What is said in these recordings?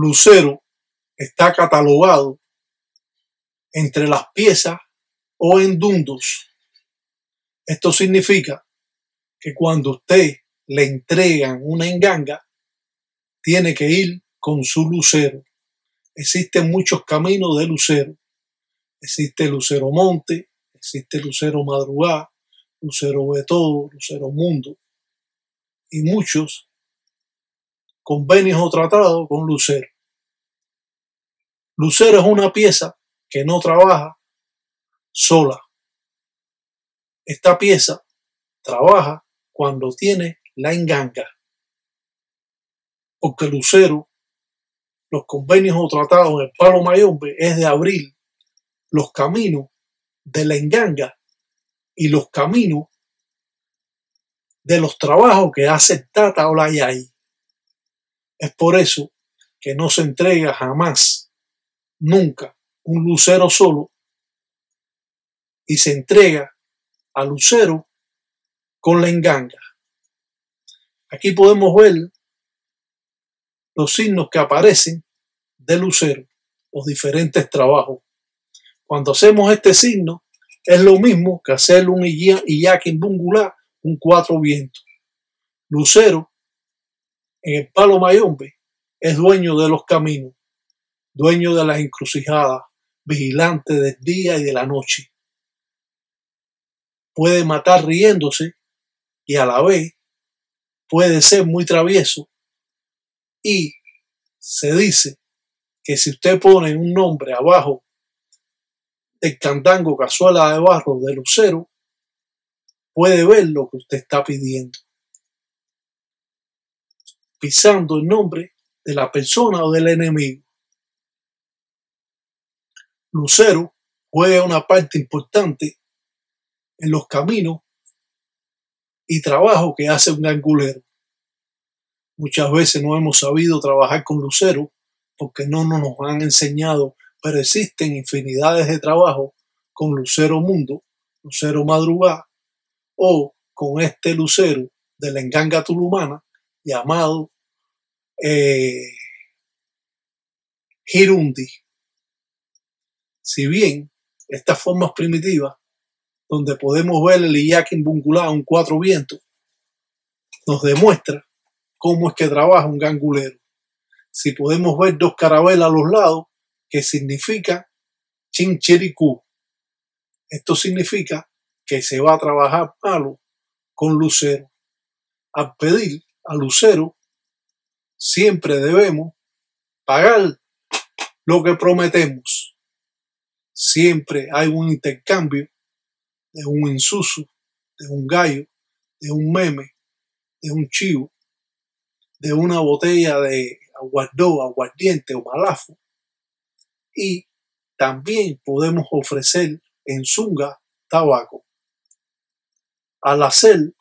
lucero está catalogado entre las piezas o endundos. Esto significa que cuando usted le entregan una enganga, tiene que ir con su lucero. Existen muchos caminos de lucero. Existe lucero monte, existe lucero madrugada, lucero de todo, lucero mundo y muchos convenios o tratados con lucero. Lucero es una pieza que no trabaja sola. Esta pieza trabaja cuando tiene la enganga. Porque lucero, los convenios o tratados en el Palo Mayombe es de abrir los caminos de la enganga y los caminos de los trabajos que hace Tata Olayay. Es por eso que no se entrega jamás, nunca, un lucero solo y se entrega a lucero con la enganga. Aquí podemos ver los signos que aparecen de lucero, los diferentes trabajos. Cuando hacemos este signo, es lo mismo que hacer un Iyaquimbungulá, un cuatro vientos. Lucero, en el Palo Mayombe, es dueño de los caminos, dueño de las encrucijadas, vigilante del día y de la noche. Puede matar riéndose y a la vez puede ser muy travieso. Y se dice que si usted pone un nombre abajo del candango cazuela de barro de lucero, puede ver lo que usted está pidiendo, pisando el nombre de la persona o del enemigo. Lucero juega una parte importante en los caminos y trabajo que hace un gangulero. Muchas veces no hemos sabido trabajar con lucero porque no nos han enseñado, pero existen infinidades de trabajos con lucero mundo, lucero madrugada o con este lucero de la enganga tulumana llamado Girundi. Si bien estas formas primitivas, donde podemos ver el Iyaquimbungulá, un cuatro vientos, nos demuestra cómo es que trabaja un gangulero. Si podemos ver dos carabelas a los lados, que significa chinchiricú. Esto significa que se va a trabajar palo con lucero. Al pedir a lucero, siempre debemos pagar lo que prometemos. Siempre hay un intercambio de un insusu, de un gallo, de un meme, de un chivo, de una botella de aguardó, aguardiente o malafo. Y también podemos ofrecer en zunga tabaco. Al hacer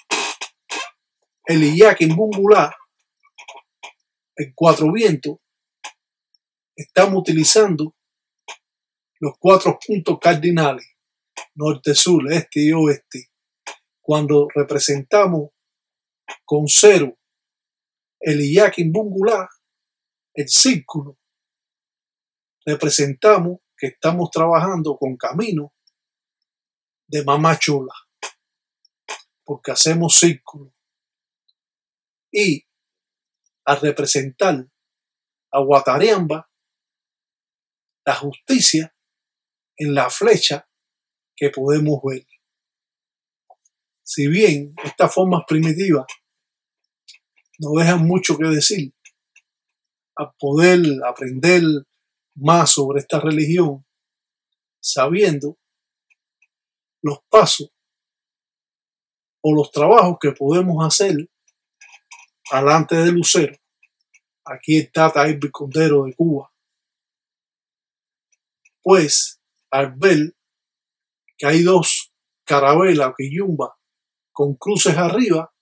el Iyaquimbungulá, el cuatro vientos, estamos utilizando los cuatro puntos cardinales, norte, sur, este y oeste. Cuando representamos con cero el Iyaquimbungulá, el círculo, representamos que estamos trabajando con camino de mamá chola, porque hacemos círculo. Y al representar a Guatariamba, la justicia en la flecha que podemos ver. Si bien estas formas primitivas no dejan mucho que decir, a poder aprender más sobre esta religión, sabiendo los pasos o los trabajos que podemos hacer alante de lucero. Aquí está Taibbi Condero de Cuba. Pues al ver que hay dos carabelas o quillumba con cruces arriba,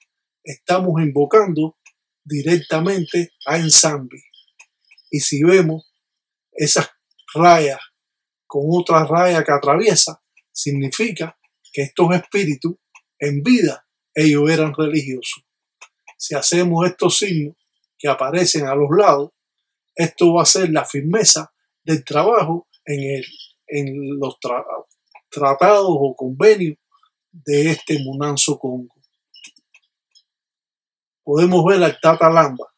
estamos invocando directamente a Ensambi. Y si vemos esas rayas con otra raya que atraviesa, significa que estos espíritus en vida ellos eran religiosos. Si hacemos estos signos que aparecen a los lados, Esto va a ser la firmeza del trabajo en los tratados o convenios de este Munanzo Congo. Podemos ver al Tata Lamba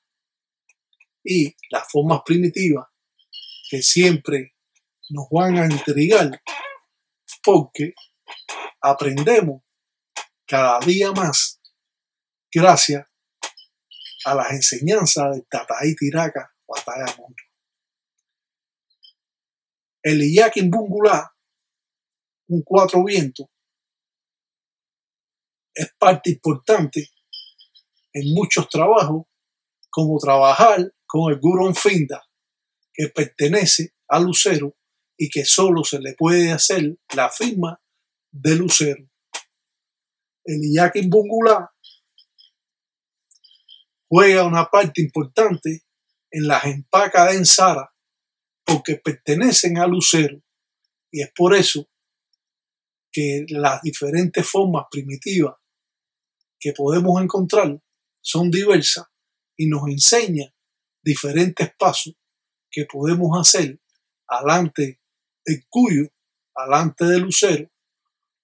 y las formas primitivas que siempre nos van a intrigar porque aprendemos cada día más gracias a las enseñanzas del Tataí Tiraca Watagamono. El Iyakin Bungulá, un cuatro vientos, es parte importante en muchos trabajos, como trabajar con el Gurón Finda, que pertenece a Lucero y que solo se le puede hacer la firma de Lucero. El Iyakin Bungulá juega una parte importante en las empacas de Ensara porque pertenecen a Lucero, y es por eso que las diferentes formas primitivas que podemos encontrar son diversas y nos enseña diferentes pasos que podemos hacer alante del Cuyo, alante de Lucero.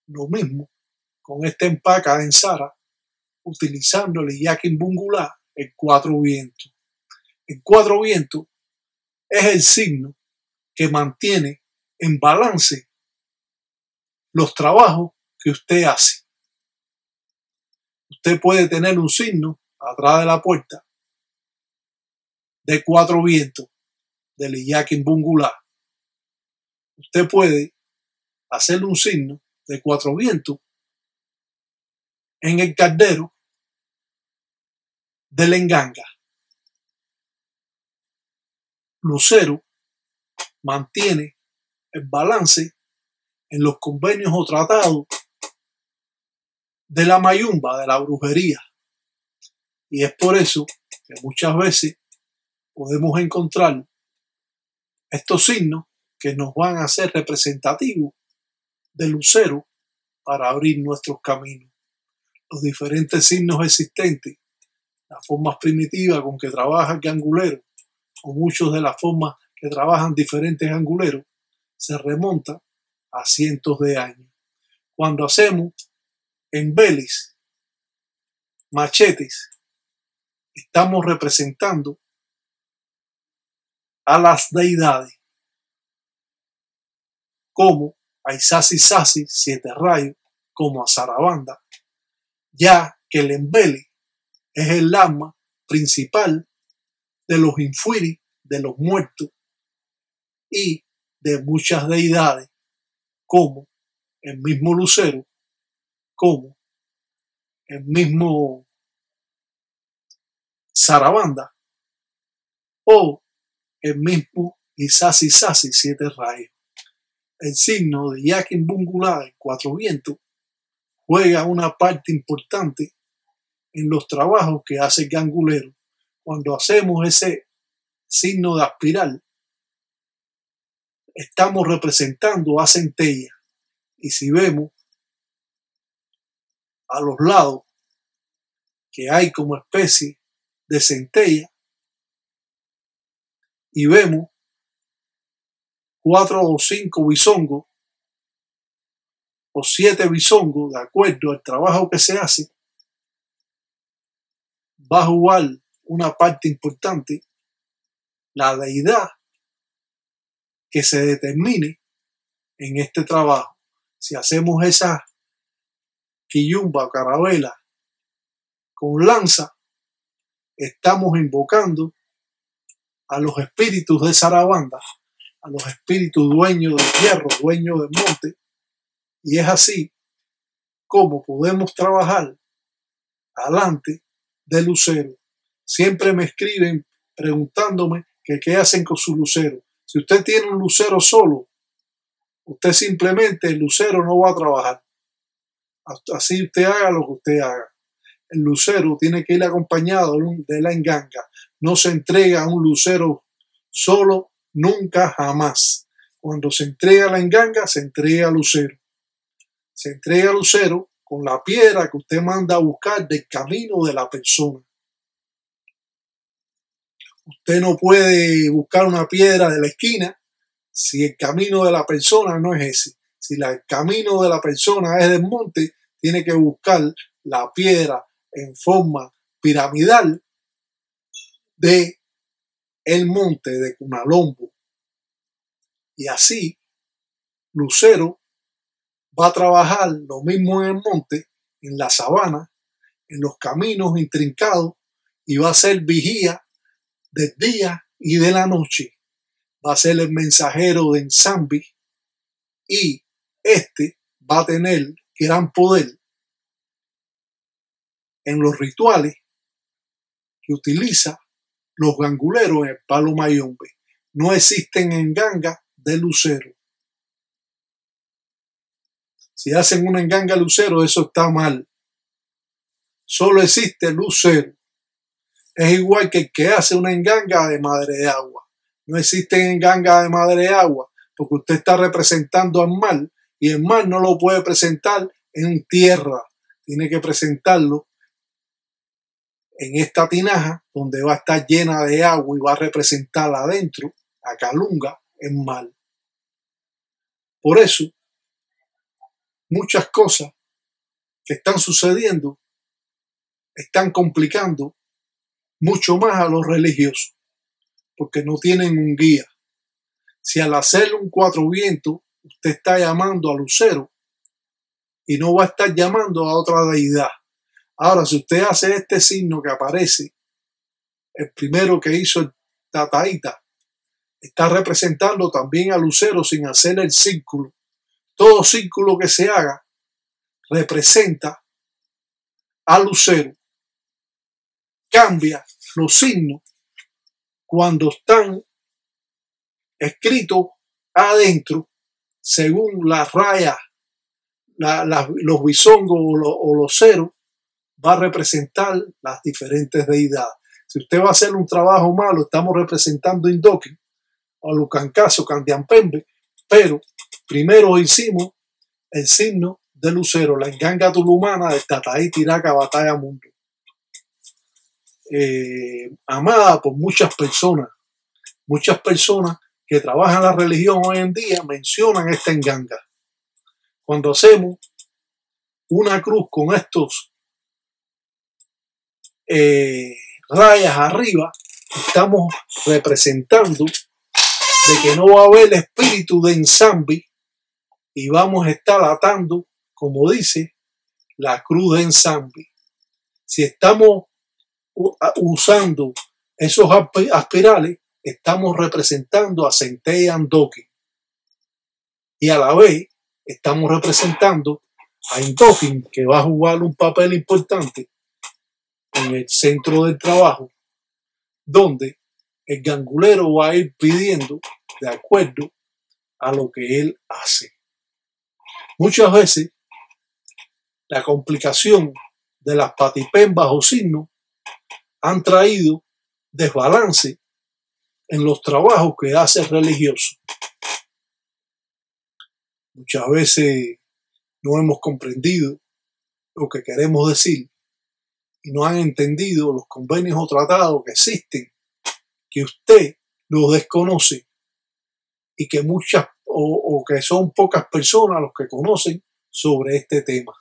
Lo mismo con esta empaca de Ensara, utilizando el Iyakin Bungulá, el cuatro vientos. El cuatro vientos es el signo que mantiene en balance los trabajos que usted hace. Usted puede tener un signo atrás de la puerta de cuatro vientos del Iyakin Bungulá. Usted puede hacer un signo de cuatro vientos en el caldero de la Enganga. Lucero mantiene el balance en los convenios o tratados de la mayumba, de la brujería. Y es por eso que muchas veces podemos encontrar estos signos que nos van a ser representativos de Lucero para abrir nuestros caminos. Los diferentes signos existentes, las formas primitivas con que trabaja el gangulero, o muchos de las formas que trabajan diferentes anguleros, se remontan a cientos de años. Cuando hacemos embelis, machetes, estamos representando a las deidades como a Isasi Sasi, siete rayos, como a Sarabanda, ya que el embele es el arma principal de los infuiri, de los muertos y de muchas deidades, como el mismo Lucero, como el mismo Sarabanda o el mismo Isasi Sasi, siete rayos. El signo de Iyakin Bungulá, el cuatro vientos, juega una parte importante en los trabajos que hace el gangulero. Cuando hacemos ese signo de aspiral, estamos representando a centella. Y si vemos a los lados que hay como especie de centella y vemos 4 o 5 bisongos o 7 bisongos, de acuerdo al trabajo que se hace, va a jugar una parte importante la deidad que se determine en este trabajo. Si hacemos esa quillumba o carabela con lanza, estamos invocando a los espíritus de Sarabanda, a los espíritus dueños del hierro, dueños del monte, y es así como podemos trabajar alante de Lucero. Siempre me escriben preguntándome que qué hacen con su lucero. Si usted tiene un lucero solo, usted simplemente el lucero no va a trabajar. Así usted haga lo que usted haga. El lucero tiene que ir acompañado de la enganga. No se entrega a un lucero solo, nunca, jamás. Cuando se entrega la enganga, se entrega al lucero. Se entrega al lucero con la piedra que usted manda a buscar del camino de la persona. Usted no puede buscar una piedra de la esquina si el camino de la persona no es ese. Si el camino de la persona es del monte, tiene que buscar la piedra en forma piramidal de el monte de Cunalombo. Y así, Lucero va a trabajar lo mismo en el monte, en la sabana, en los caminos intrincados, y va a ser vigía del día y de la noche. Va a ser el mensajero de Nsambi, y este va a tener gran poder en los rituales que utiliza los ganguleros en el Palo Mayombe. No existen engangas de lucero. Si hacen una enganga lucero, eso está mal. Solo existe lucero. Es igual que el que hace una enganga de madre de agua. No existen engangas de madre de agua porque usted está representando al mar y el mar no lo puede presentar en tierra. Tiene que presentarlo en esta tinaja donde va a estar llena de agua y va a representar adentro a Calunga en mar. Por eso, muchas cosas que están sucediendo están complicando mucho más a los religiosos porque no tienen un guía. Si al hacer un cuatro vientos usted está llamando a lucero y no va a estar llamando a otra deidad. Ahora, si usted hace este signo que aparece, el primero que hizo el Tataíta, está representando también a lucero sin hacer el círculo. Todo círculo que se haga representa a lucero. Cambia los signos cuando están escritos adentro según las rayas, los bisongos o los ceros, va a representar las diferentes deidades. Si usted va a hacer un trabajo malo, estamos representando Indoki o Lucancaso, Candiampembe, pero primero hicimos el signo de lucero, la enganga tulumana de Tataí Tiraca Batalla Mundo. Amada por muchas personas que trabajan la religión hoy en día mencionan esta enganga. Cuando hacemos una cruz con estos rayas arriba, estamos representando de que no va a haber espíritu de Nsambi y vamos a estar atando, como dice, la cruz de Nsambi. Si estamos usando esos aspirales, estamos representando a Centella Andoki y a la vez estamos representando a Indokin, que va a jugar un papel importante en el centro del trabajo, donde el gangulero va a ir pidiendo de acuerdo a lo que él hace. Muchas veces la complicación de las patipembas o signos han traído desbalance en los trabajos que hace el religioso. Muchas veces no hemos comprendido lo que queremos decir y no han entendido los convenios o tratados que existen, que usted los desconoce y que muchas o que son pocas personas los que conocen sobre este tema.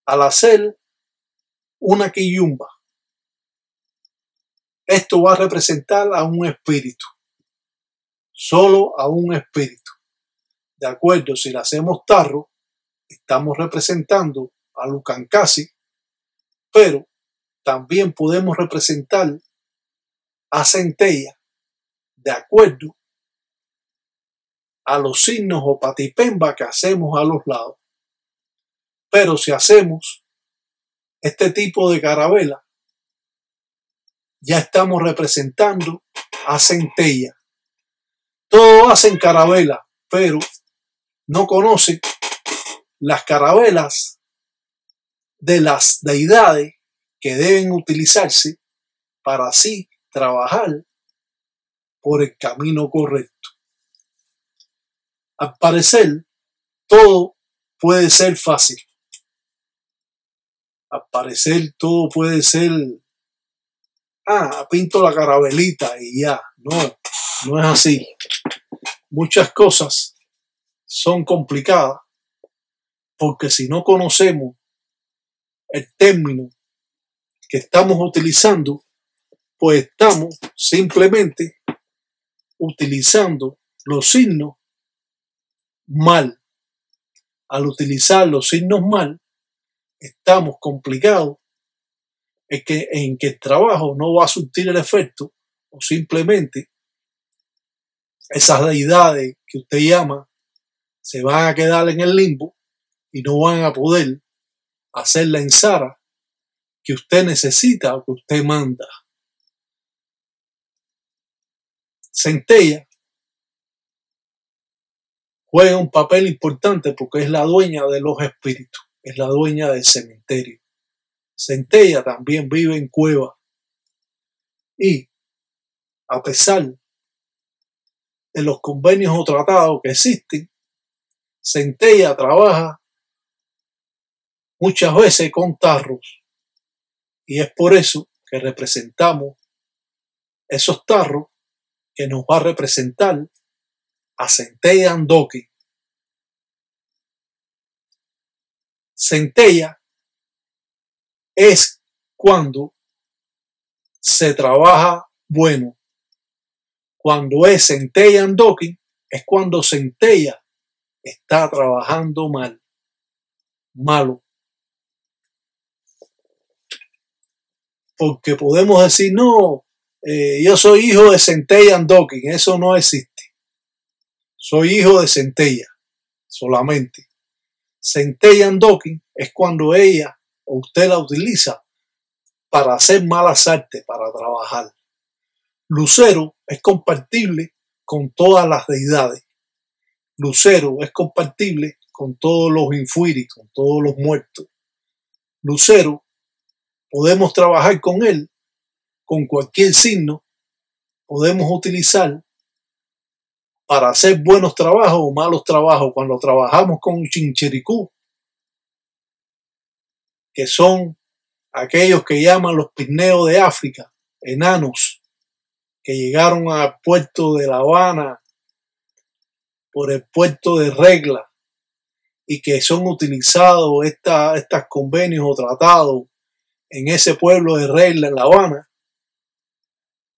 Al hacer una quillumba, esto va a representar a un espíritu, solo a un espíritu. De acuerdo, si le hacemos tarro, estamos representando a Lucancasi, pero también podemos representar a Centella de acuerdo a los signos o patipemba que hacemos a los lados. Pero si hacemos este tipo de carabela, ya estamos representando a Centella. Todos hacen carabela, pero no conocen las carabelas de las deidades que deben utilizarse para así trabajar por el camino correcto. Al parecer, todo puede ser fácil. Al parecer, todo puede ser pinto la carabelita y ya. No, no es así. Muchas cosas son complicadas porque si no conocemos el término que estamos utilizando, pues estamos simplemente utilizando los signos mal. Al utilizar los signos mal, estamos complicados en que el trabajo no va a surtir el efecto, o simplemente esas deidades que usted llama se van a quedar en el limbo y no van a poder hacer la ensara que usted necesita o que usted manda. Centella juega un papel importante porque es la dueña de los espíritus, es la dueña del cementerio. Centella también vive en cuevas y, a pesar de los convenios o tratados que existen, Centella trabaja muchas veces con tarros y es por eso que representamos esos tarros que nos va a representar a Centella Andoki. Centella es cuando se trabaja bueno. Cuando es Centella Andoki es cuando Centella está trabajando mal. Malo. Porque podemos decir, no, yo soy hijo de Centella Andoki. Eso no existe. Soy hijo de Centella solamente. Centella Andoki es cuando ella o usted la utiliza para hacer malas artes, para trabajar. Lucero es compatible con todas las deidades. Lucero es compatible con todos los infuiris, con todos los muertos. Lucero, podemos trabajar con él, con cualquier signo, podemos utilizar para hacer buenos trabajos o malos trabajos. Cuando trabajamos con Chinchiricú, que son aquellos que llaman los pigmeos de África, enanos, que llegaron al puerto de La Habana por el puerto de Regla y que son utilizados estos convenios o tratados en ese pueblo de Regla, en La Habana,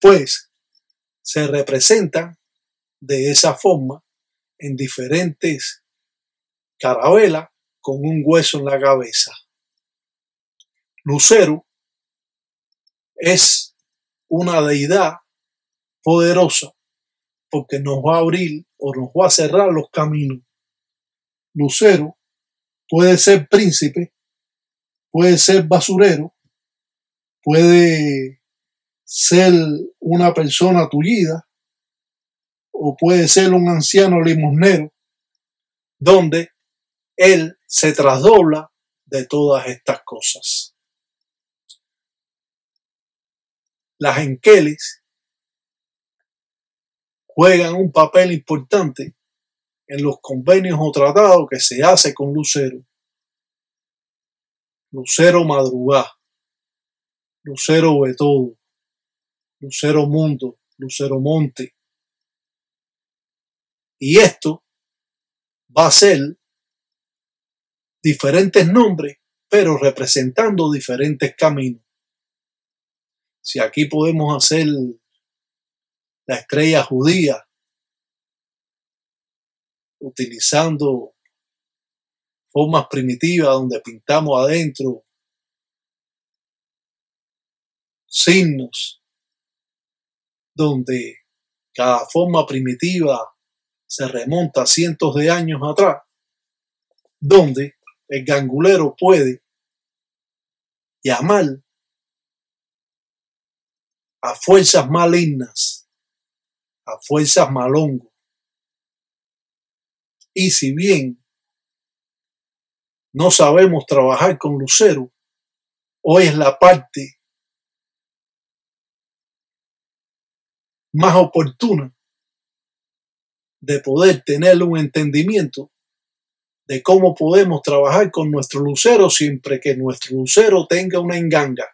pues se representan de esa forma en diferentes carabelas con un hueso en la cabeza. Lucero es una deidad poderosa porque nos va a abrir o nos va a cerrar los caminos. Lucero puede ser príncipe, puede ser basurero, puede ser una persona tullida o puede ser un anciano limosnero, donde él se trasdobla de todas estas cosas. Las enkelis juegan un papel importante en los convenios o tratados que se hace con Lucero. Lucero Madrugá, Lucero Betodo, Lucero Mundo, Lucero Monte. Y esto va a ser diferentes nombres, pero representando diferentes caminos. Si aquí podemos hacer la estrella judía, utilizando formas primitivas donde pintamos adentro signos, donde cada forma primitiva se remonta a cientos de años atrás, donde el gangulero puede llamar a fuerzas malignas, a fuerzas malongos. Y si bien no sabemos trabajar con Lucero, hoy es la parte más oportuna de poder tener un entendimiento de cómo podemos trabajar con nuestro lucero siempre que nuestro lucero tenga una enganga.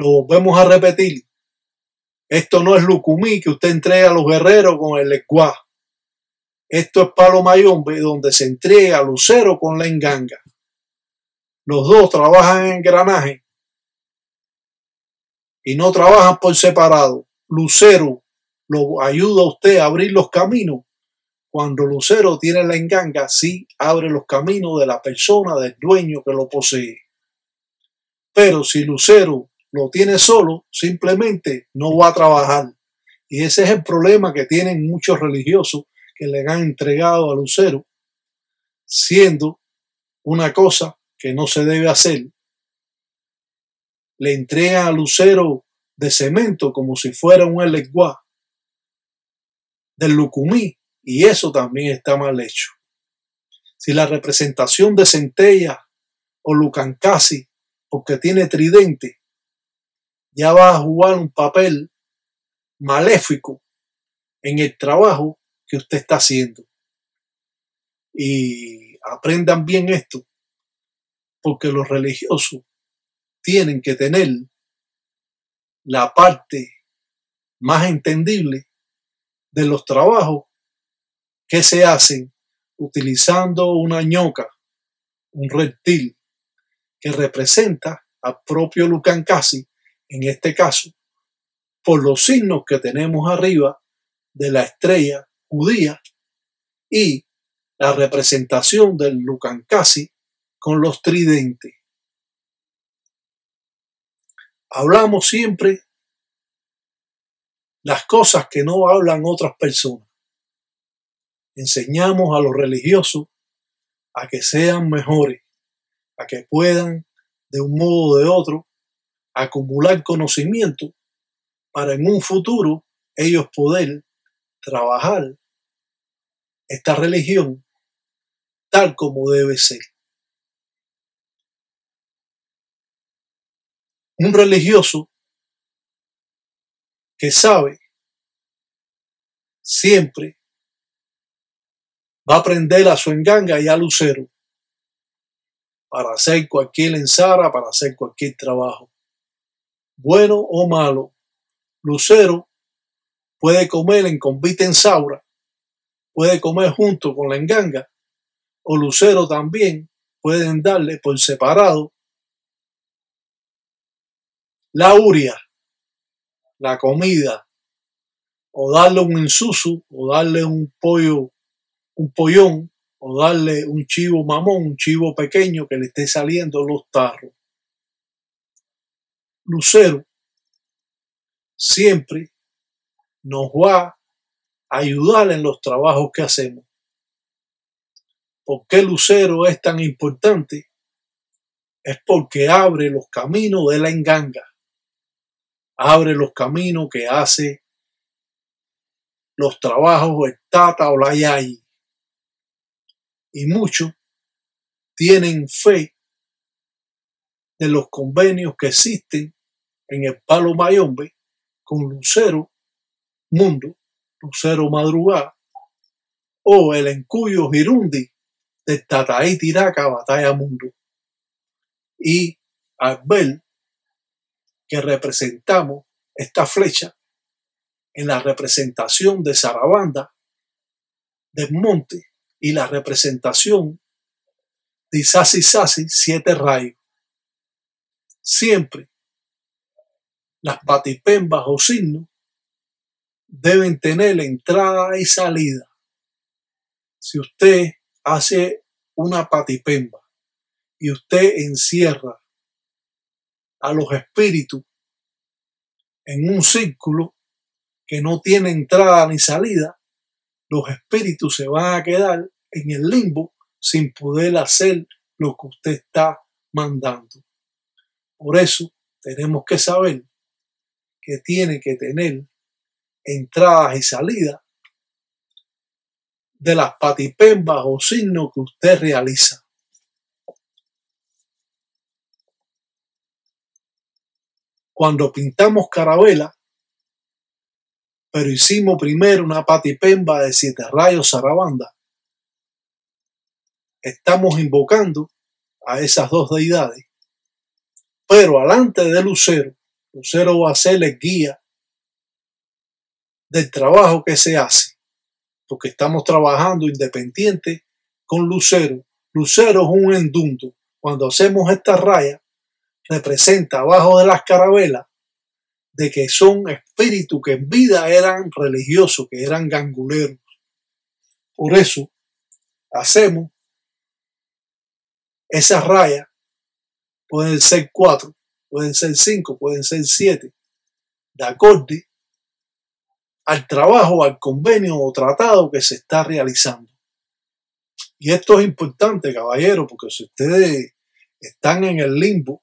Lo volvemos a repetir. Esto no es lucumí que usted entrega a los guerreros con el lecuá. Esto es palo mayombe, donde se entrega lucero con la enganga. Los dos trabajan en engranaje y no trabajan por separado. Lucero lo ayuda a usted a abrir los caminos. Cuando Lucero tiene la enganga, sí abre los caminos de la persona, del dueño que lo posee. Pero si Lucero lo tiene solo, simplemente no va a trabajar. Y ese es el problema que tienen muchos religiosos que le han entregado a Lucero, siendo una cosa que no se debe hacer. Le entregan a Lucero de cemento como si fuera un eleguá del lucumí, y eso también está mal hecho. Si la representación de centella o lucancasi, porque tiene tridente, ya va a jugar un papel maléfico en el trabajo que usted está haciendo. Y aprendan bien esto, porque los religiosos tienen que tener la parte más entendible de los trabajos que se hacen utilizando una ñoca, un reptil que representa al propio Lucancasi, en este caso, por los signos que tenemos arriba de la estrella judía y la representación del Lucancasi con los tridentes. Hablamos siempre las cosas que no hablan otras personas. Enseñamos a los religiosos a que sean mejores, a que puedan, de un modo o de otro, acumular conocimiento para en un futuro ellos poder trabajar esta religión tal como debe ser. Un religioso que sabe siempre va a aprender a su enganga y a Lucero para hacer cualquier ensara, para hacer cualquier trabajo. Bueno o malo, Lucero puede comer en convite en saura, puede comer junto con la enganga, o Lucero también pueden darle por separado la uria, la comida, o darle un insusu, o darle un pollo, un pollón, o darle un chivo mamón, un chivo pequeño que le esté saliendo los tarros. Lucero siempre nos va a ayudar en los trabajos que hacemos. ¿Por qué Lucero es tan importante? Es porque abre los caminos de la enganga, abre los caminos que hace los trabajos el tata o la yayi. Y muchos tienen fe de los convenios que existen en el Palo Mayombe con Lucero Mundo, Lucero Madrugada, o el Encuyo Girundi de Tataí Tiraca Batalla Mundo. Y al ver que representamos esta flecha en la representación de Sarabanda del Monte y la representación de Isasi Sasi, 7 rayos, siempre las patipembas o signos deben tener entrada y salida. Si usted hace una patipemba y usted encierra a los espíritus en un círculo que no tiene entrada ni salida, los espíritus se van a quedar en el limbo sin poder hacer lo que usted está mandando. Por eso tenemos que saber que tiene que tener entradas y salidas de las patipembas o signos que usted realiza. Cuando pintamos carabela, pero hicimos primero una patipemba de 7 rayos Sarabanda, estamos invocando a esas dos deidades, pero alante de Lucero Lucero va a ser el guía del trabajo que se hace, porque estamos trabajando independiente con Lucero. Lucero es un endundo. Cuando hacemos esta raya, representa abajo de las carabelas de que son espíritus que en vida eran religiosos, que eran ganguleros. Por eso hacemos esas rayas. Pueden ser 4, pueden ser 5, pueden ser 7, de acorde al trabajo, al convenio o tratado que se está realizando. Y esto es importante, caballero, porque si ustedes están en el limbo,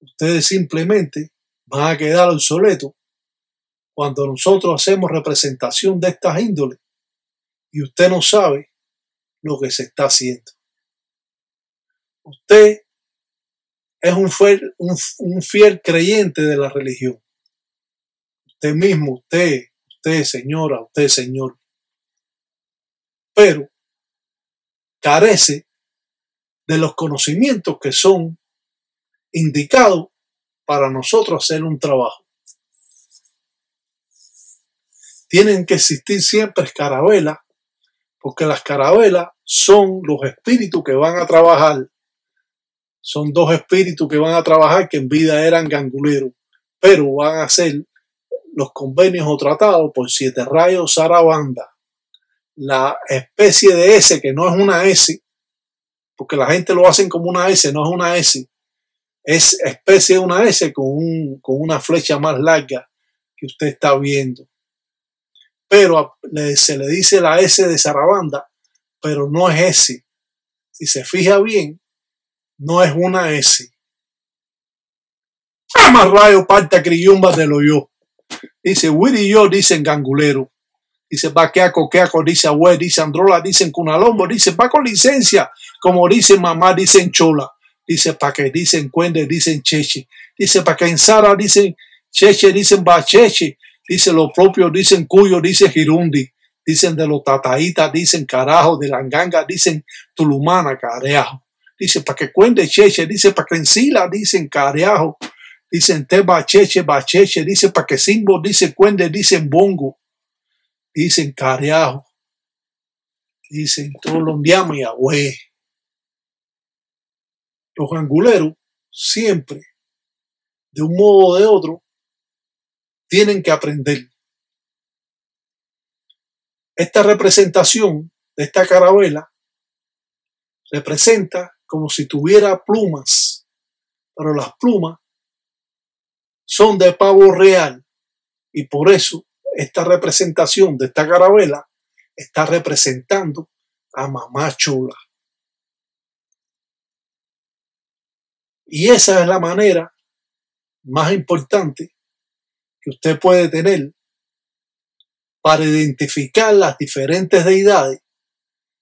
ustedes simplemente van a quedar obsoletos cuando nosotros hacemos representación de estas índoles y usted no sabe lo que se está haciendo. Usted es un fiel creyente de la religión. Usted mismo, usted señora, usted señor. Pero carece de los conocimientos que son indicados para nosotros hacer un trabajo. Tienen que existir siempre carabelas, porque las carabelas son los espíritus que van a trabajar. Son 2 espíritus que van a trabajar que en vida eran ganguleros, pero van a hacer los convenios o tratados por 7 rayos Sarabanda. La especie de S, que no es una S, porque la gente lo hacen como una S, no es una S, es especie de una S con una flecha más larga que usted está viendo. Pero se le dice la S de Sarabanda, pero no es S. Si se fija bien, no es una S. Más rayo parta criyumba de lo yo. Dice Willy y yo, dicen gangulero. Dice Baqueaco, dice Agüe, dice Androla, dicen Cunalombo, dice va con licencia, como dicen mamá, dicen Chola, dice pa' que dicen Cuende, dicen Cheche, dice pa' que en Sara dicen Cheche, dicen Bacheche, dice lo propio, dicen Cuyo, dice Girundi, dicen de los Tataitas, dicen Carajo, de la Nganga, dicen Tulumana, Careajo, dice pa' que Cuende Cheche, dice pa' que en Sila, dicen Careajo, dicen Te Bacheche, Bacheche, dice pa' que Simbo, dice Cuende, dicen Bongo, dicen Careajo, dicen Tolondiama y Agüe. Los ganguleros siempre, de un modo o de otro, tienen que aprender. Esta representación de esta carabela representa como si tuviera plumas, pero las plumas son de pavo real y por eso esta representación de esta carabela está representando a Mamá Chola. Y esa es la manera más importante que usted puede tener para identificar las diferentes deidades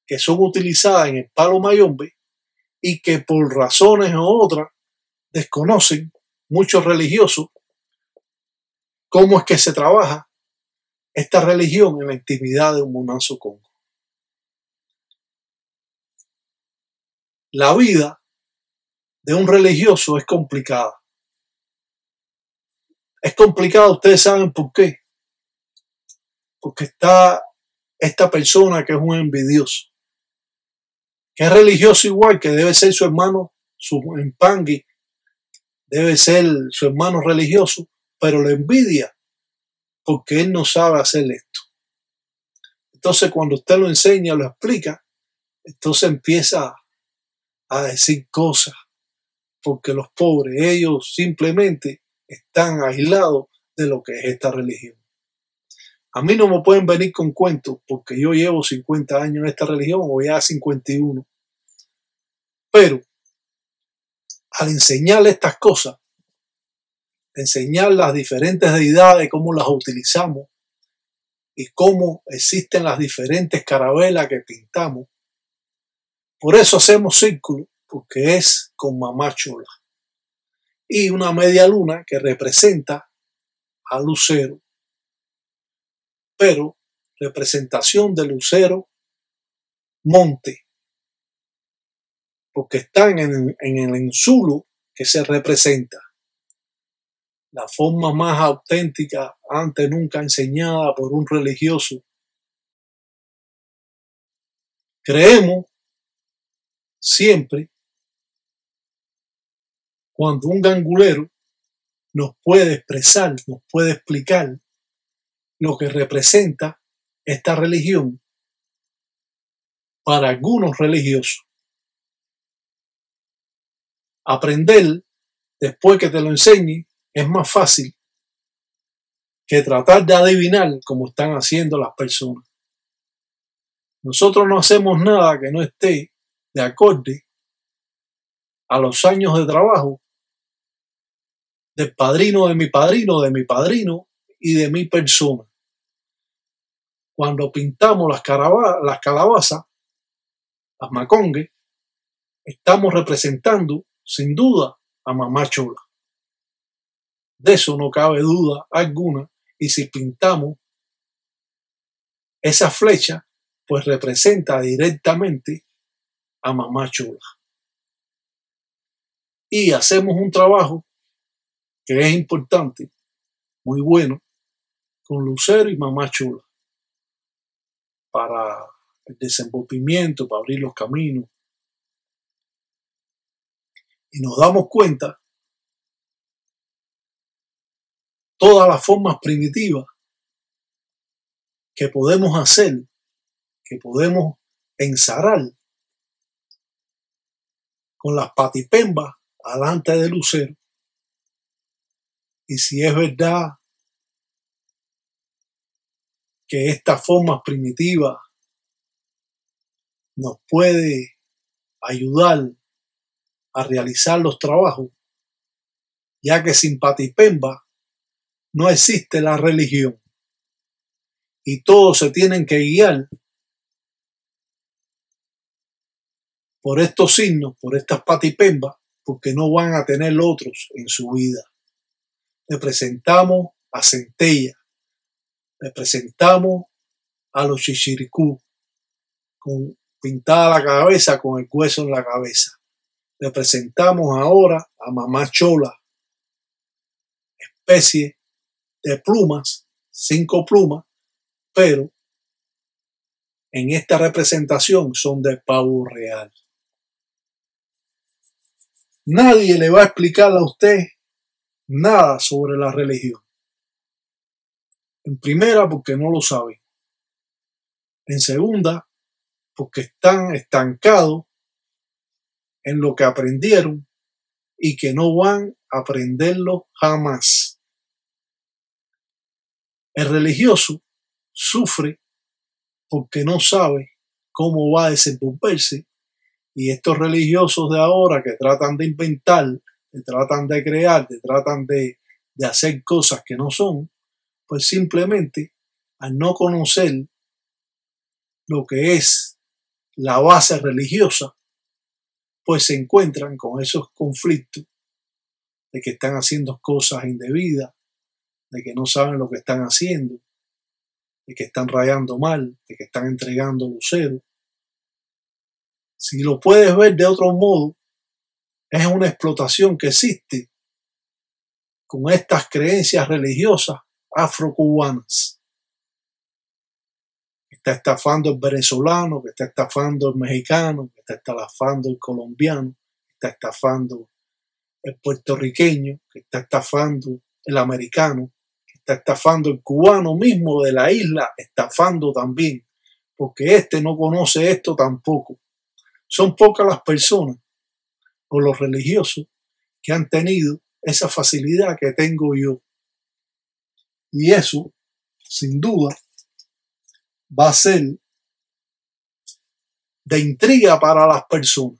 que son utilizadas en el palo mayombe y que por razones u otras desconocen muchos religiosos cómo es que se trabaja esta religión en la intimidad de un Monanzo Congo. La vida de un religioso es complicada. Es complicada, ustedes saben por qué. Porque está esta persona que es un envidioso, que es religioso igual, que debe ser su hermano, su empangui, debe ser su hermano religioso, pero le envidia porque él no sabe hacer esto. Entonces cuando usted lo enseña, lo explica, entonces empieza a decir cosas, porque los pobres, ellos simplemente están aislados de lo que es esta religión. A mí no me pueden venir con cuentos, porque yo llevo 50 años en esta religión, o ya 51. Pero al enseñarle estas cosas, enseñar las diferentes deidades, cómo las utilizamos y cómo existen las diferentes carabelas que pintamos, por eso hacemos círculo, porque es con Mamá Chola. Y una media luna que representa a Lucero, pero representación de Lucero Monte, porque están en el ensulo que se representa. la forma más auténtica antes nunca enseñada por un religioso. Creemos siempre cuando un gangulero nos puede expresar, nos puede explicar lo que representa esta religión para algunos religiosos. Aprender después que te lo enseñe es más fácil que tratar de adivinar como están haciendo las personas. Nosotros no hacemos nada que no esté de acorde a los años de trabajo del padrino, de mi padrino, de mi padrino y de mi persona. Cuando pintamos las calabazas, las macongues, estamos representando sin duda a Mamá Chola. De eso no cabe duda alguna. Y si pintamos esa flecha, pues representa directamente a Mamá Chola. Y hacemos un trabajo que es importante, muy bueno, con Lucero y Mamá Chola, para el desenvolvimiento, para abrir los caminos. Y nos damos cuenta todas las formas primitivas que podemos hacer, que podemos ensarar con las patipembas alante de Lucero. Y si es verdad que estas formas primitivas nos puede ayudar a realizar los trabajos, ya que sin patipemba no existe la religión y todos se tienen que guiar por estos signos, por estas patipembas, porque no van a tener otros en su vida. Le presentamos a Centella, le presentamos a los chichiricú, con pintada la cabeza con el hueso en la cabeza. Le presentamos ahora a Mamá Chola, especie de plumas, 5 plumas, pero en esta representación son de pavo real. Nadie le va a explicar a usted nada sobre la religión. En primera, porque no lo saben. En segunda, porque están estancados en lo que aprendieron y que no van a aprenderlo jamás. El religioso sufre porque no sabe cómo va a desenvolverse, y estos religiosos de ahora que tratan de inventar, que tratan de crear, que tratan de hacer cosas que no son, pues simplemente al no conocer lo que es la base religiosa, pues se encuentran con esos conflictos de que están haciendo cosas indebidas, de que no saben lo que están haciendo, de que están rayando mal, de que están entregando lucero. Si lo puedes ver de otro modo, es una explotación que existe con estas creencias religiosas afrocubanas. Está estafando el venezolano, que está estafando el mexicano, que está estafando el colombiano, que está estafando el puertorriqueño, que está estafando el americano, que está estafando el cubano mismo de la isla, estafando también, porque este no conoce esto tampoco. Son pocas las personas o los religiosos que han tenido esa facilidad que tengo yo. Y eso, sin duda, va a ser de intriga para las personas.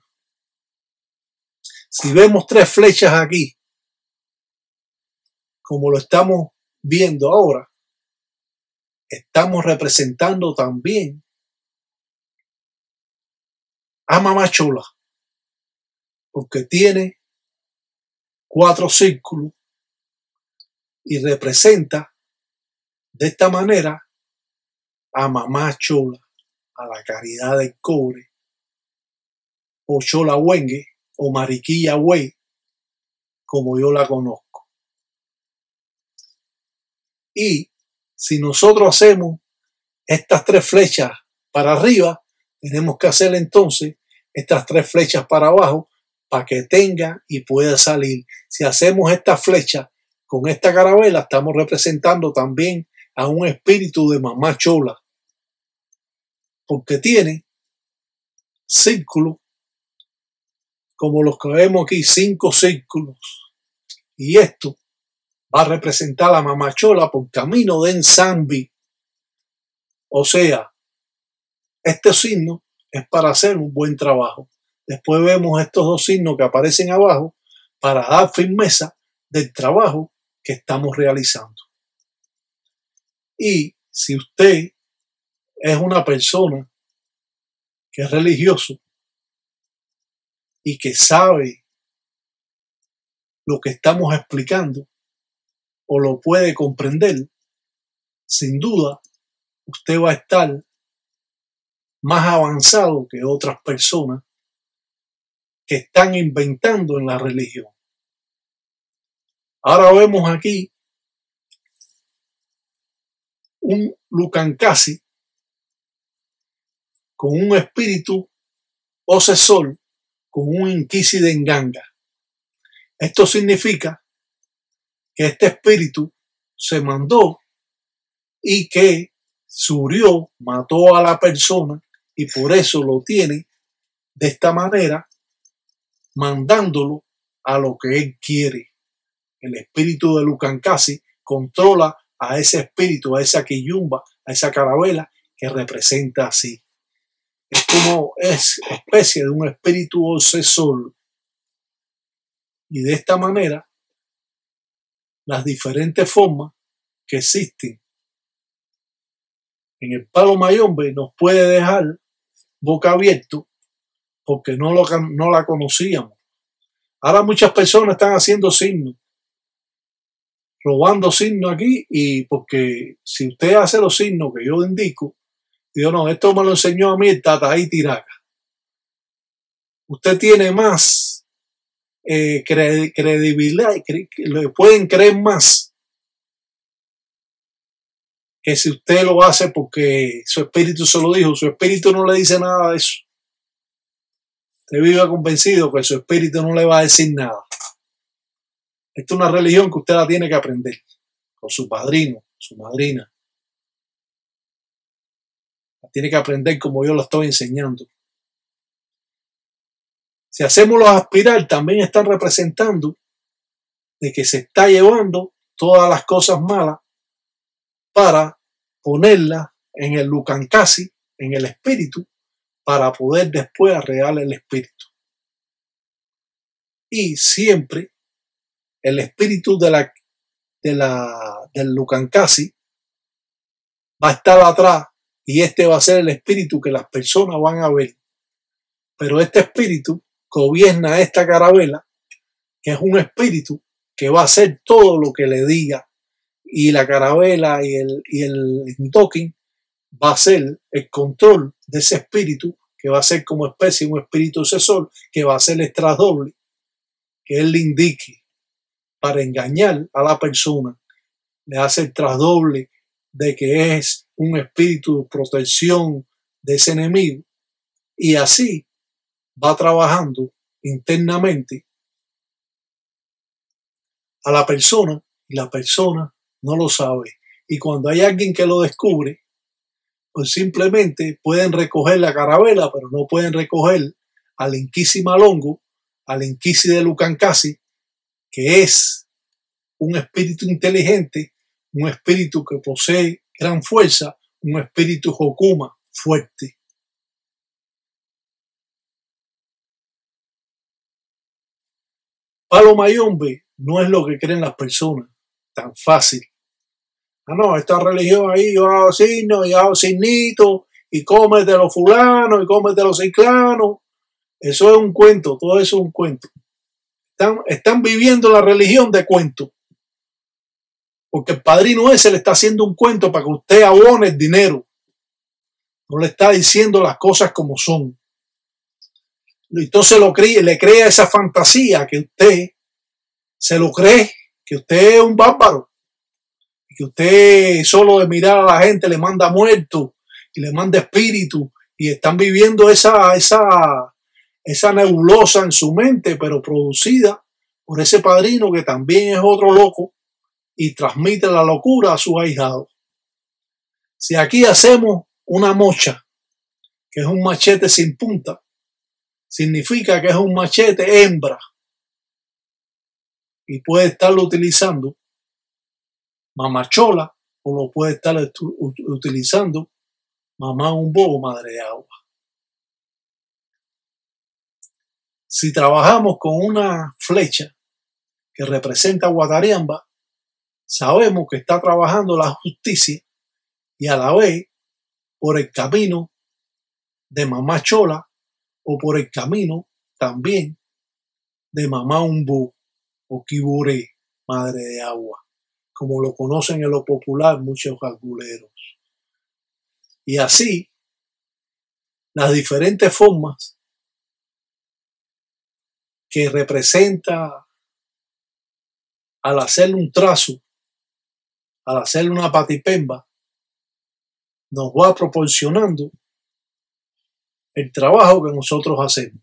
Si vemos 3 flechas aquí, como lo estamos viendo ahora, estamos representando también a Mamá Chola, porque tiene 4 círculos y representa de esta manera a Mamá Chola, a la caridad del cobre, o Chola Huengue, o Mariquilla Güey, como yo la conozco. Y si nosotros hacemos estas 3 flechas para arriba, tenemos que hacer entonces estas 3 flechas para abajo para que tenga y pueda salir. Si hacemos esta flecha con esta carabela, estamos representando también a un espíritu de mamá chola, porque tiene círculos como los que vemos aquí, 5 círculos, y esto va a representar a mamá chola por camino de Ensambi. O sea, este signo es para hacer un buen trabajo. Después vemos estos 2 signos que aparecen abajo para dar firmeza del trabajo que estamos realizando. Y si usted es una persona que es religioso y que sabe lo que estamos explicando o lo puede comprender, sin duda usted va a estar más avanzado que otras personas que están inventando en la religión. Ahora vemos aquí un Lucancasi con un espíritu obsesor, con un Inquisi de Nganga. Esto significa que este espíritu se mandó y que surió, mató a la persona y por eso lo tiene de esta manera, mandándolo a lo que él quiere. El espíritu de Lucancasi controla a ese espíritu, a esa quillumba, a esa carabela que representa así. Es como es especie de un espíritu obsesor. Y de esta manera, las diferentes formas que existen en el palo mayombe nos puede dejar boca abierto porque no la conocíamos. Ahora muchas personas están haciendo signos, robando signos aquí, y porque si usted hace los signos que yo indico, digo, no, esto me lo enseñó a mí el Tata ahí Tiraca. Usted tiene más credibilidad, le pueden creer más que si usted lo hace porque su espíritu se lo dijo. Su espíritu no le dice nada de eso. Usted vive convencido que su espíritu no le va a decir nada. Esta es una religión que usted la tiene que aprender con su padrino, su madrina. La tiene que aprender como yo la estoy enseñando. Si hacemos los aspirar, también están representando de que se está llevando todas las cosas malas para ponerlas en el Lucancasi, en el espíritu, para poder después arrear el espíritu. Y siempre el espíritu del Lucancasi va a estar atrás y este va a ser el espíritu que las personas van a ver. Pero este espíritu gobierna esta carabela, que es un espíritu que va a hacer todo lo que le diga, y la carabela y el token va a ser el control de ese espíritu, que va a ser como especie un espíritu obsesor, que va a ser el trasdoble que él le indique para engañar a la persona. Le hace el trasdoble de que es un espíritu de protección de ese enemigo, y así va trabajando internamente a la persona y la persona no lo sabe. Y cuando hay alguien que lo descubre, pues simplemente pueden recoger la carabela, pero no pueden recoger al Inquisi Malongo, al Inquisi de Lucancasi, que es un espíritu inteligente, un espíritu que posee gran fuerza, un espíritu Hokuma fuerte. Palo mayombe no es lo que creen las personas, tan fácil. Ah, no, esta religión ahí, yo hago signos, yo hago signitos, y cómete los fulanos, y cómete los ciclanos. Eso es un cuento, todo eso es un cuento. Están viviendo la religión de cuento. Porque el padrino ese le está haciendo un cuento para que usted abone el dinero. No le está diciendo las cosas como son. Entonces le crea esa fantasía que usted se lo cree, que usted es un bárbaro, que usted solo de mirar a la gente le manda muertos y le manda espíritu y están viviendo esa nebulosa en su mente, pero producida por ese padrino que también es otro loco y transmite la locura a sus ahijados. Si aquí hacemos una mocha, que es un machete sin punta, significa que es un machete hembra y puede estarlo utilizando mamachola o lo puede estar utilizando mamá umbo o madre de agua. Si trabajamos con una flecha que representa Guatariamba, sabemos que está trabajando la justicia y a la vez por el camino de mamá chola o por el camino también de mamá umbu o Kibure, madre de agua, como lo conocen en lo popular muchos galguleros. Y así, las diferentes formas que representa al hacer un trazo, al hacer una patipemba, nos va proporcionando el trabajo que nosotros hacemos.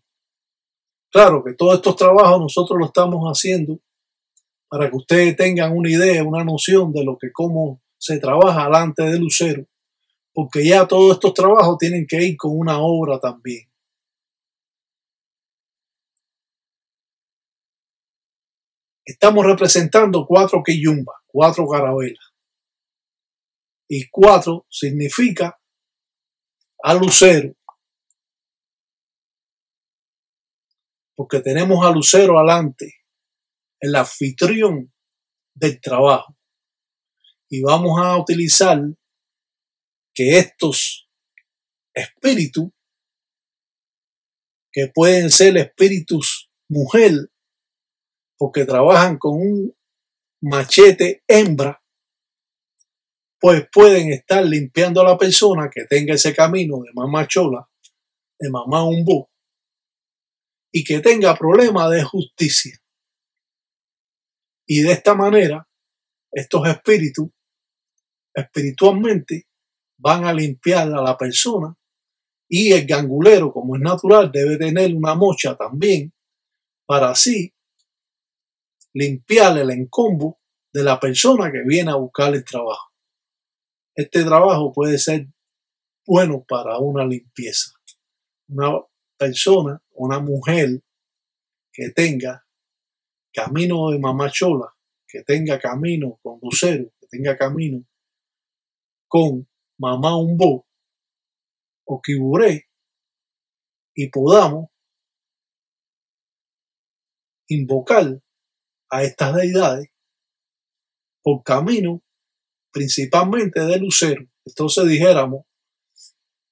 Claro que todos estos trabajos nosotros los estamos haciendo para que ustedes tengan una idea, una noción de lo que cómo se trabaja delante del lucero, porque ya todos estos trabajos tienen que ir con una obra también. Estamos representando 4 quillumbas, 4 carabelas. Y 4 significa a lucero, porque tenemos a lucero adelante, el anfitrión del trabajo. Y vamos a utilizar que estos espíritus, que pueden ser espíritus mujer, porque trabajan con un machete hembra, pues pueden estar limpiando a la persona que tenga ese camino de mamá chola, de mamá umbu, y que tenga problemas de justicia. Y de esta manera, estos espíritus espiritualmente van a limpiar a la persona, y el gangulero, como es natural, debe tener una mocha también para así limpiar el encombo de la persona que viene a buscar el trabajo. Este trabajo puede ser bueno para una limpieza. Una persona, una mujer que tenga camino de mamá chola, que tenga camino con lucero, que tenga camino con mamá umbo o Kibure, y podamos invocar a estas deidades por camino principalmente de lucero. Entonces dijéramos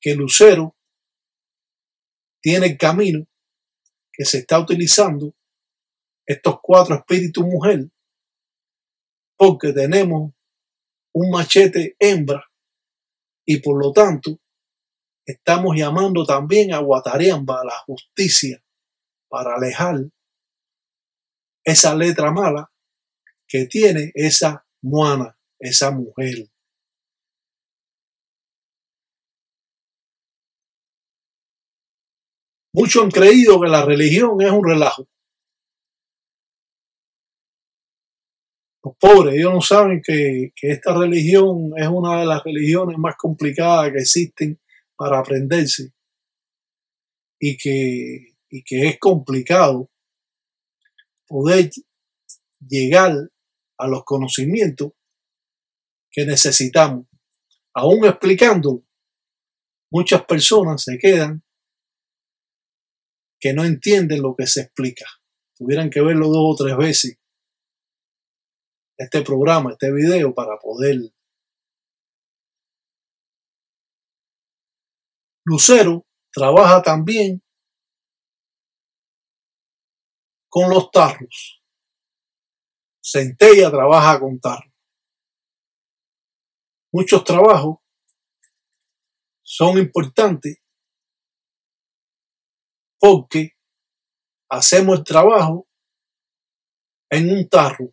que lucero tiene el camino que se está utilizando estos 4 espíritus mujer, porque tenemos un machete hembra y por lo tanto estamos llamando también a Guatariamba, a la justicia, para alejar esa letra mala que tiene esa moana, esa mujer. Muchos han creído que la religión es un relajo. Los pobres, ellos no saben que esta religión es una de las religiones más complicadas que existen para aprenderse y que es complicado poder llegar a los conocimientos que necesitamos. Aún explicándolo, muchas personas se quedan que no entienden lo que se explica. Tuvieran que verlo 2 o 3 veces este programa, este video, para poder. Lucero trabaja también con los tarros. Centella trabaja con tarros. Muchos trabajos son importantes porque hacemos el trabajo en un tarro.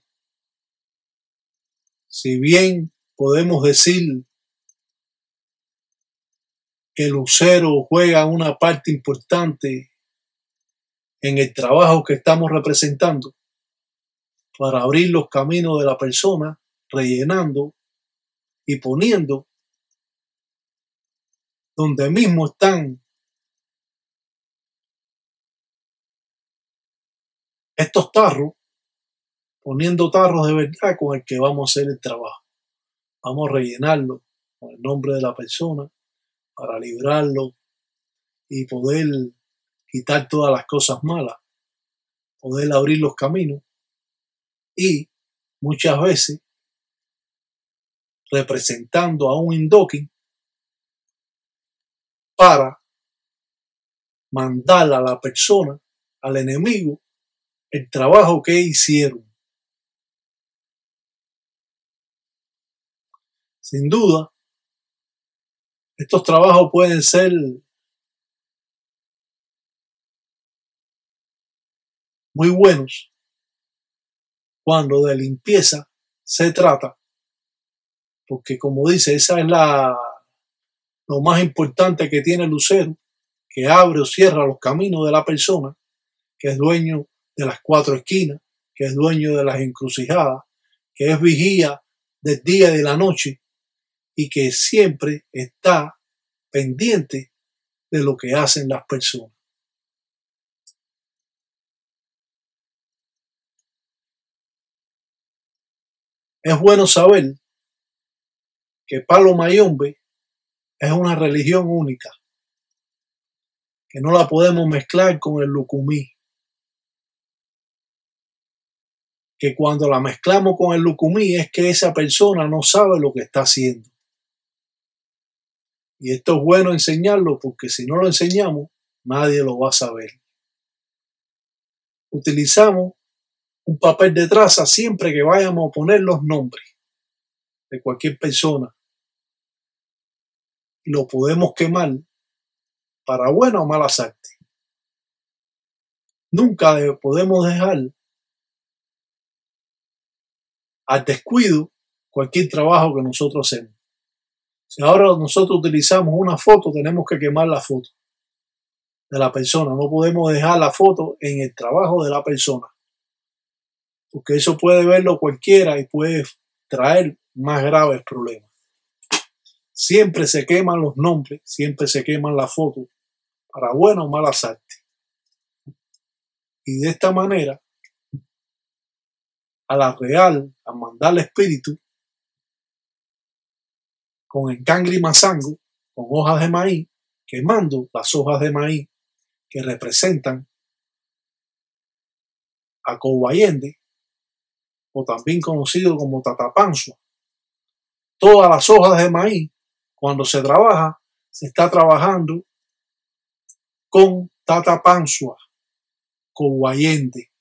Si bien podemos decir que el lucero juega una parte importante en el trabajo que estamos representando para abrir los caminos de la persona, rellenando y poniendo donde mismo están estos tarros, poniendo tarros de verdad con el que vamos a hacer el trabajo. Vamos a rellenarlo con el nombre de la persona para librarlo y poder quitar todas las cosas malas, poder abrir los caminos y muchas veces representando a un indoking para mandar a la persona, al enemigo, el trabajo que hicieron. Sin duda, estos trabajos pueden ser muy buenos cuando de limpieza se trata, porque como dice, esa es lo más importante que tiene el lucero, que abre o cierra los caminos de la persona, que es dueño de las cuatro esquinas, que es dueño de las encrucijadas, que es vigía del día y de la noche y que siempre está pendiente de lo que hacen las personas. Es bueno saber que Palo Mayombe es una religión única, que no la podemos mezclar con el lucumí, que cuando la mezclamos con el lucumí es que esa persona no sabe lo que está haciendo. Y esto es bueno enseñarlo porque si no lo enseñamos, nadie lo va a saber. Utilizamos un papel de traza siempre que vayamos a poner los nombres de cualquier persona y lo podemos quemar para buena o mala artes. Nunca podemos dejar al descuido cualquier trabajo que nosotros hacemos. Si ahora nosotros utilizamos una foto, tenemos que quemar la foto de la persona. No podemos dejar la foto en el trabajo de la persona, porque eso puede verlo cualquiera y puede traer más graves problemas. Siempre se queman los nombres, siempre se queman las fotos, para buenas o malas artes. Y de esta manera, a la real, a mandar el espíritu, con encangre y mazango, con hojas de maíz, quemando las hojas de maíz que representan a Cobayende, o también conocido como Tatapanzua. Todas las hojas de maíz, cuando se trabaja, se está trabajando con Tatapanzua, Cobayende.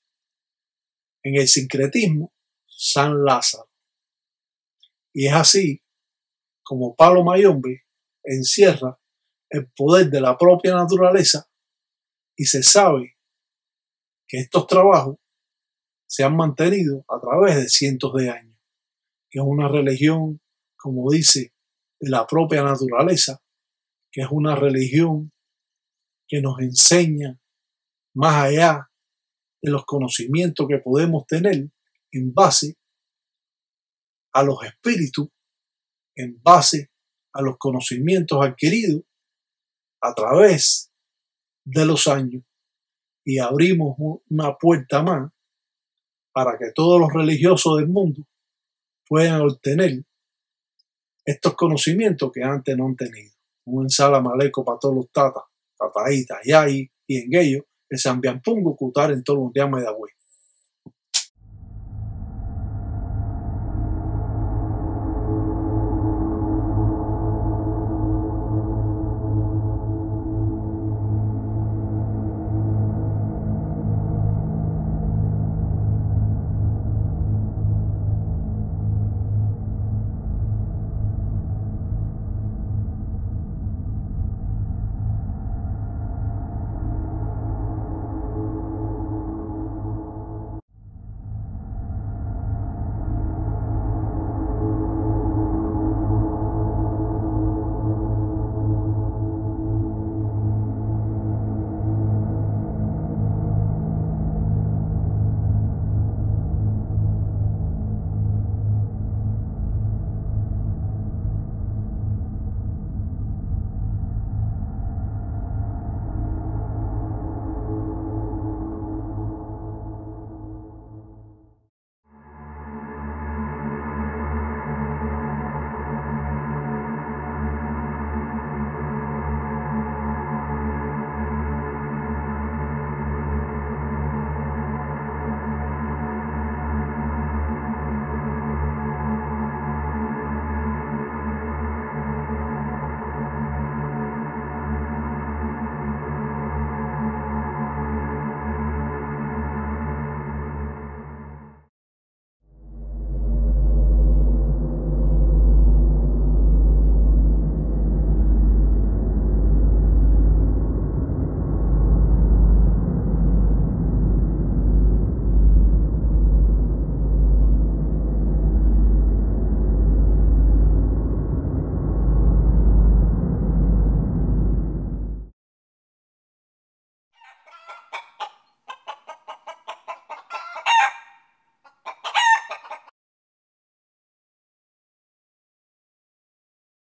En el sincretismo, San Lázaro. Y es así como Palo Mayombe encierra el poder de la propia naturaleza y se sabe que estos trabajos se han mantenido a través de cientos de años, que es una religión, como dice, de la propia naturaleza, que es una religión que nos enseña más allá de los conocimientos que podemos tener en base a los espíritus, en base a los conocimientos adquiridos a través de los años, y abrimos una puerta más para que todos los religiosos del mundo puedan obtener estos conocimientos que antes no han tenido. Un ensala maleco para todos los tatas, tataitas, yai y enguellos, que se ambian pungo cutar en todos los días de agüe.